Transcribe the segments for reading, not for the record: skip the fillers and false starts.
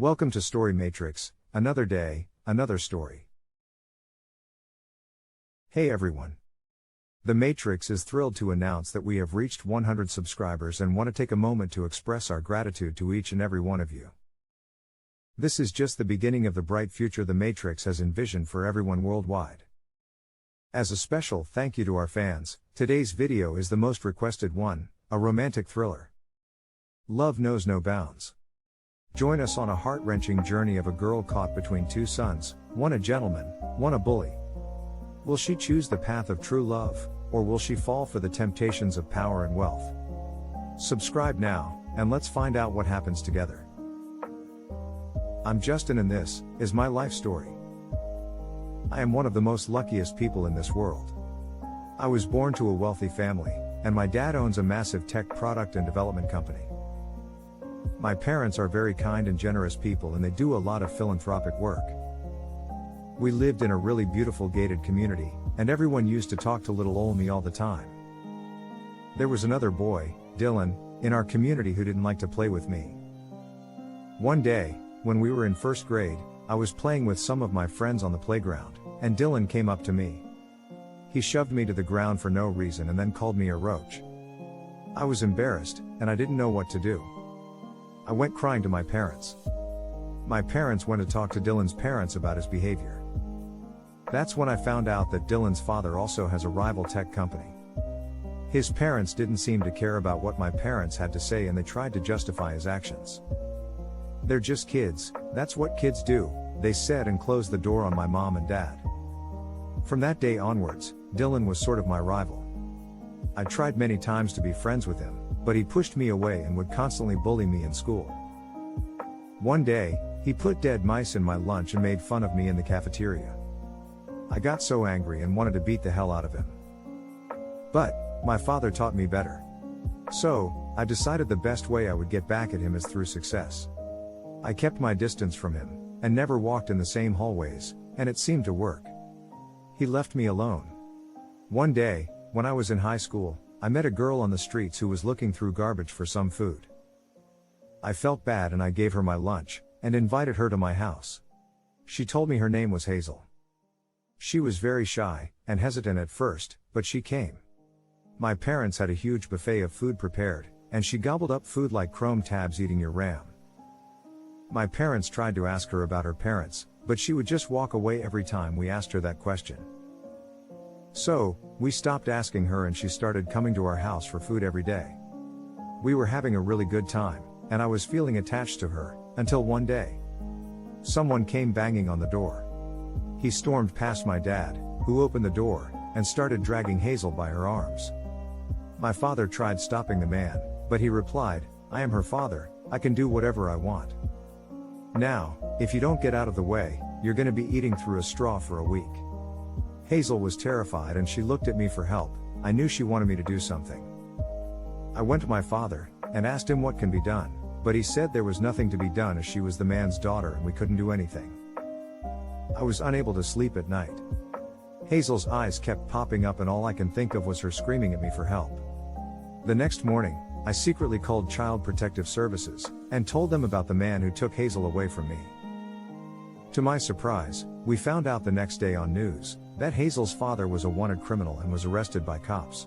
Welcome to Story Matrix, another day, another story. Hey everyone. The Matrix is thrilled to announce that we have reached 100 subscribers and want to take a moment to express our gratitude to each and every one of you. This is just the beginning of the bright future the Matrix has envisioned for everyone worldwide. As a special thank you to our fans, today's video is the most requested one, a romantic thriller. Love knows no bounds. Join us on a heart-wrenching journey of a girl caught between two sons, one a gentleman, one a bully. Will she choose the path of true love, or will she fall for the temptations of power and wealth? Subscribe now, and let's find out what happens together. I'm Justin and this is my life story. I am one of the most luckiest people in this world. I was born to a wealthy family, and my dad owns a massive tech product and development company. My parents are very kind and generous people and they do a lot of philanthropic work. We lived in a really beautiful gated community, and everyone used to talk to little ol' me all the time. There was another boy, Dylan, in our community who didn't like to play with me. One day, when we were in first grade, I was playing with some of my friends on the playground, and Dylan came up to me. He shoved me to the ground for no reason and then called me a roach. I was embarrassed, and I didn't know what to do. I went crying to my parents. My parents went to talk to Dylan's parents about his behavior. That's when I found out that Dylan's father also has a rival tech company. His parents didn't seem to care about what my parents had to say and they tried to justify his actions. They're just kids, that's what kids do, they said and closed the door on my mom and dad. From that day onwards, Dylan was sort of my rival. I tried many times to be friends with him, but he pushed me away and would constantly bully me in school. One day, he put dead mice in my lunch and made fun of me in the cafeteria. I got so angry and wanted to beat the hell out of him. But my father taught me better. So, I decided the best way I would get back at him is through success. I kept my distance from him, and never walked in the same hallways, and it seemed to work. He left me alone. One day, when I was in high school, I met a girl on the streets who was looking through garbage for some food. I felt bad and I gave her my lunch, and invited her to my house. She told me her name was Hazel. She was very shy, and hesitant at first, but she came. My parents had a huge buffet of food prepared, and she gobbled up food like Chrome tabs eating your RAM. My parents tried to ask her about her parents, but she would just walk away every time we asked her that question. So, we stopped asking her and she started coming to our house for food every day. We were having a really good time, and I was feeling attached to her, until one day. Someone came banging on the door. He stormed past my dad, who opened the door, and started dragging Hazel by her arms. My father tried stopping the man, but he replied, "I am her father, I can do whatever I want. Now, if you don't get out of the way, you're gonna be eating through a straw for a week." Hazel was terrified and she looked at me for help. I knew she wanted me to do something. I went to my father, and asked him what can be done, but he said there was nothing to be done as she was the man's daughter and we couldn't do anything. I was unable to sleep at night. Hazel's eyes kept popping up and all I can think of was her screaming at me for help. The next morning, I secretly called Child Protective Services, and told them about the man who took Hazel away from me. To my surprise, we found out the next day on news, that Hazel's father was a wanted criminal and was arrested by cops.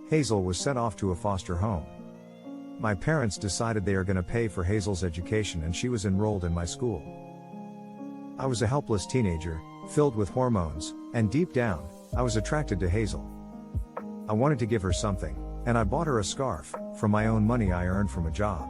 Hazel was sent off to a foster home. My parents decided they are going to pay for Hazel's education and she was enrolled in my school. I was a helpless teenager, filled with hormones, and deep down, I was attracted to Hazel. I wanted to give her something, and I bought her a scarf, from my own money I earned from a job.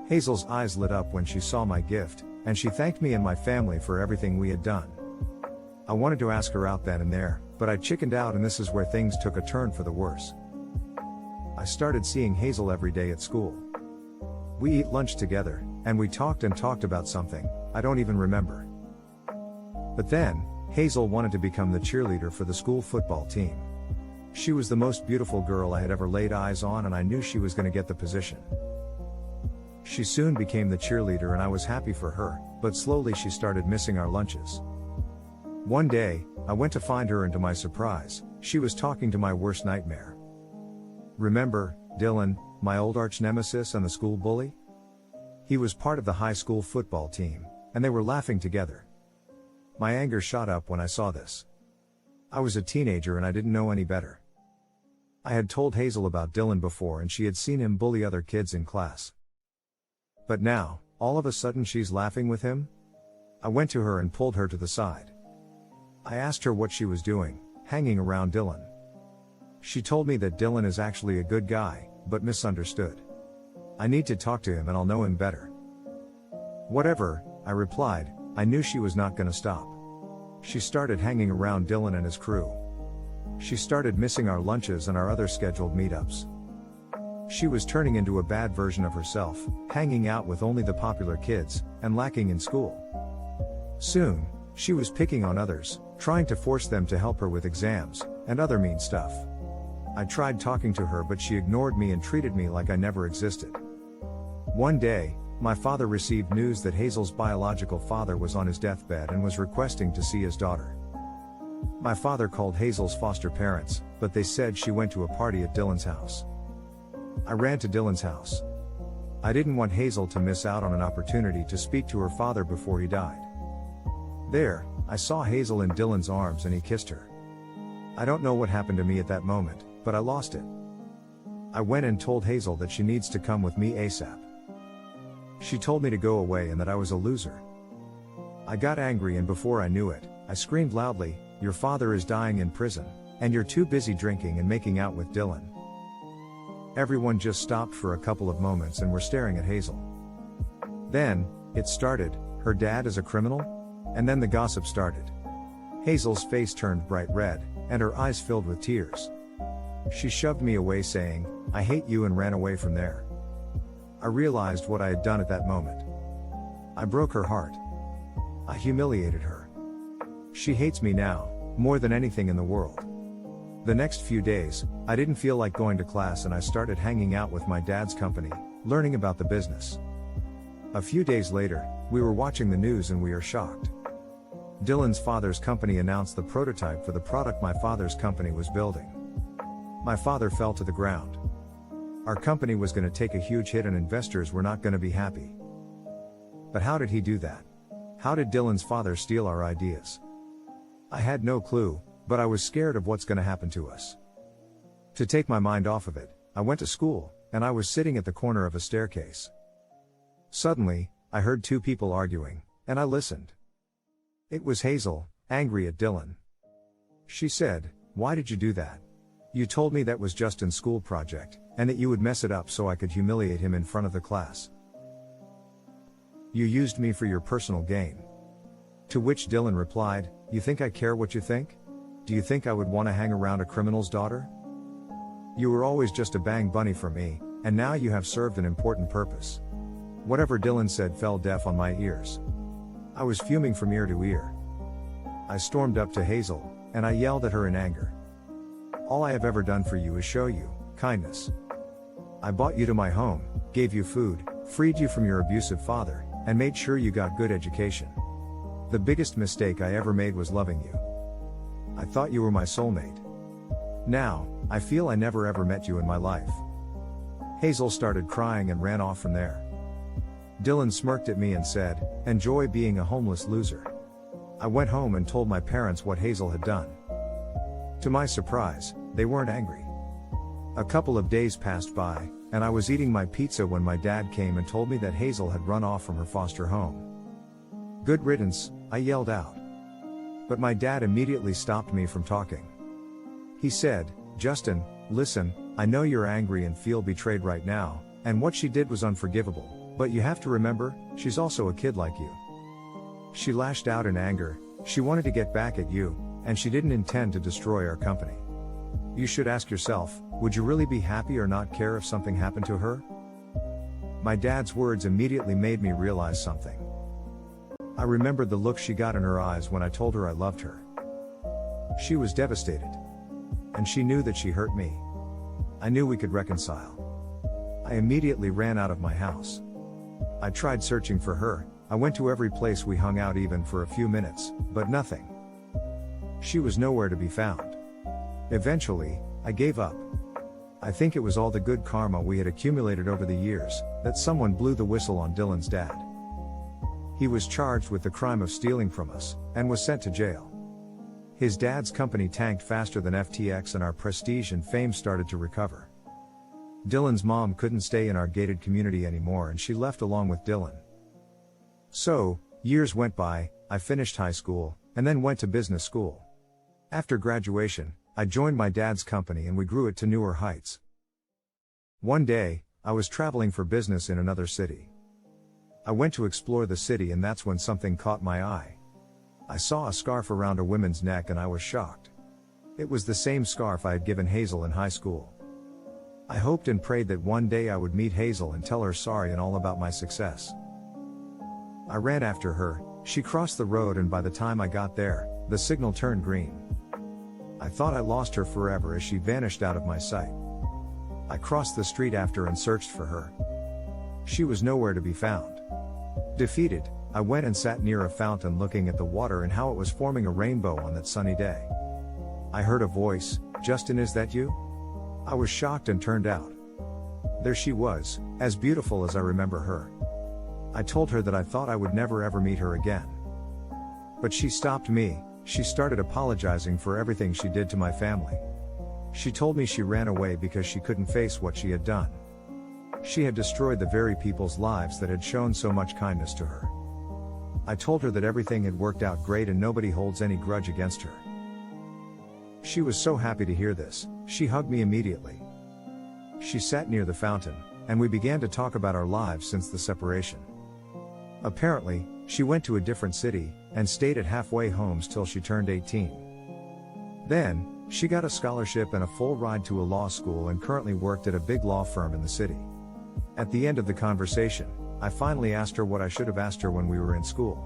Hazel's eyes lit up when she saw my gift, and she thanked me and my family for everything we had done. I wanted to ask her out then and there, but I chickened out and this is where things took a turn for the worse. I started seeing Hazel every day at school. We eat lunch together, and we talked about something, I don't even remember. But then, Hazel wanted to become the cheerleader for the school football team. She was the most beautiful girl I had ever laid eyes on and I knew she was going to get the position. She soon became the cheerleader and I was happy for her, but slowly she started missing our lunches. One day, I went to find her and to my surprise, she was talking to my worst nightmare. "Remember, Dylan, my old arch nemesis and the school bully? He was part of the high school football team, and they were laughing together. My anger shot up when I saw this. I was a teenager and I didn't know any better. I had told Hazel about Dylan before and she had seen him bully other kids in class. But now, all of a sudden she's laughing with him? I went to her and pulled her to the side. I asked her what she was doing, hanging around Dylan. She told me that Dylan is actually a good guy, but misunderstood. I need to talk to him and I'll know him better. Whatever, I replied. I knew she was not gonna stop. She started hanging around Dylan and his crew. She started missing our lunches and our other scheduled meetups. She was turning into a bad version of herself, hanging out with only the popular kids, and lacking in school. Soon, she was picking on others, trying to force them to help her with exams, and other mean stuff. I tried talking to her but she ignored me and treated me like I never existed. One day, my father received news that Hazel's biological father was on his deathbed and was requesting to see his daughter. My father called Hazel's foster parents, but they said she went to a party at Dylan's house. I ran to Dylan's house. I didn't want Hazel to miss out on an opportunity to speak to her father before he died. There, I saw Hazel in Dylan's arms and he kissed her. I don't know what happened to me at that moment, but I lost it. I went and told Hazel that she needs to come with me ASAP. She told me to go away and that I was a loser. I got angry and before I knew it, I screamed loudly, "Your father is dying in prison, and you're too busy drinking and making out with Dylan." Everyone just stopped for a couple of moments and were staring at Hazel. Then, it started, her dad is a criminal? And then the gossip started. Hazel's face turned bright red, and her eyes filled with tears. She shoved me away saying, "I hate you," and ran away from there. I realized what I had done at that moment. I broke her heart. I humiliated her. She hates me now, more than anything in the world. The next few days, I didn't feel like going to class and I started hanging out with my dad's company, learning about the business. A few days later, we were watching the news and we are shocked. Dylan's father's company announced the prototype for the product my father's company was building. My father fell to the ground. Our company was going to take a huge hit and investors were not going to be happy. But how did he do that? How did Dylan's father steal our ideas? I had no clue, but I was scared of what's going to happen to us. To take my mind off of it, I went to school, and I was sitting at the corner of a staircase. Suddenly, I heard two people arguing, and I listened. It was Hazel, angry at Dylan. She said, "Why did you do that? You told me that was just a school project, and that you would mess it up so I could humiliate him in front of the class. You used me for your personal gain." To which Dylan replied, "You think I care what you think? Do you think I would want to hang around a criminal's daughter? You were always just a bang bunny for me, and now you have served an important purpose." Whatever Dylan said fell deaf on my ears. I was fuming from ear to ear. I stormed up to Hazel, and I yelled at her in anger. "All I have ever done for you is show you kindness. I brought you to my home, gave you food, freed you from your abusive father, and made sure you got good education. The biggest mistake I ever made was loving you. I thought you were my soulmate. Now, I feel I never ever met you in my life." Hazel started crying and ran off from there. Dylan smirked at me and said, "Enjoy being a homeless loser." I went home and told my parents what Hazel had done. To my surprise, they weren't angry. A couple of days passed by, and I was eating my pizza when my dad came and told me that Hazel had run off from her foster home. "Good riddance," I yelled out. But my dad immediately stopped me from talking. He said, "Justin, listen, I know you're angry and feel betrayed right now, and what she did was unforgivable, but you have to remember, she's also a kid like you. She lashed out in anger, she wanted to get back at you, and she didn't intend to destroy our company. You should ask yourself, would you really be happy or not care if something happened to her?" My dad's words immediately made me realize something. I remembered the look she got in her eyes when I told her I loved her. She was devastated. And she knew that she hurt me. I knew we could reconcile. I immediately ran out of my house. I tried searching for her, I went to every place we hung out even for a few minutes, but nothing. She was nowhere to be found. Eventually, I gave up. I think it was all the good karma we had accumulated over the years, that someone blew the whistle on Dylan's dad. He was charged with the crime of stealing from us, and was sent to jail. His dad's company tanked faster than FTX and our prestige and fame started to recover. Dylan's mom couldn't stay in our gated community anymore and she left along with Dylan. So, years went by, I finished high school, and then went to business school. After graduation, I joined my dad's company and we grew it to newer heights. One day, I was traveling for business in another city. I went to explore the city and that's when something caught my eye. I saw a scarf around a woman's neck and I was shocked. It was the same scarf I had given Hazel in high school. I hoped and prayed that one day I would meet Hazel and tell her sorry and all about my success. I ran after her, she crossed the road and by the time I got there, the signal turned green. I thought I lost her forever as she vanished out of my sight. I crossed the street after and searched for her. She was nowhere to be found. Defeated, I went and sat near a fountain looking at the water and how it was forming a rainbow on that sunny day. I heard a voice, "Justin, is that you?" I was shocked and turned out. There she was, as beautiful as I remember her. I told her that I thought I would never ever meet her again. But she stopped me, she started apologizing for everything she did to my family. She told me she ran away because she couldn't face what she had done. She had destroyed the very people's lives that had shown so much kindness to her. I told her that everything had worked out great and nobody holds any grudge against her. She was so happy to hear this, she hugged me immediately. She sat near the fountain, and we began to talk about our lives since the separation. Apparently, she went to a different city, and stayed at halfway homes till she turned 18. Then, she got a scholarship and a full ride to a law school and currently worked at a big law firm in the city. At the end of the conversation, I finally asked her what I should have asked her when we were in school.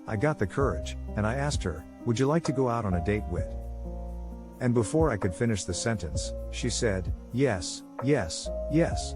I got the courage, and I asked her, "Would you like to go out on a date with?" And before I could finish the sentence, she said, "Yes, yes, yes."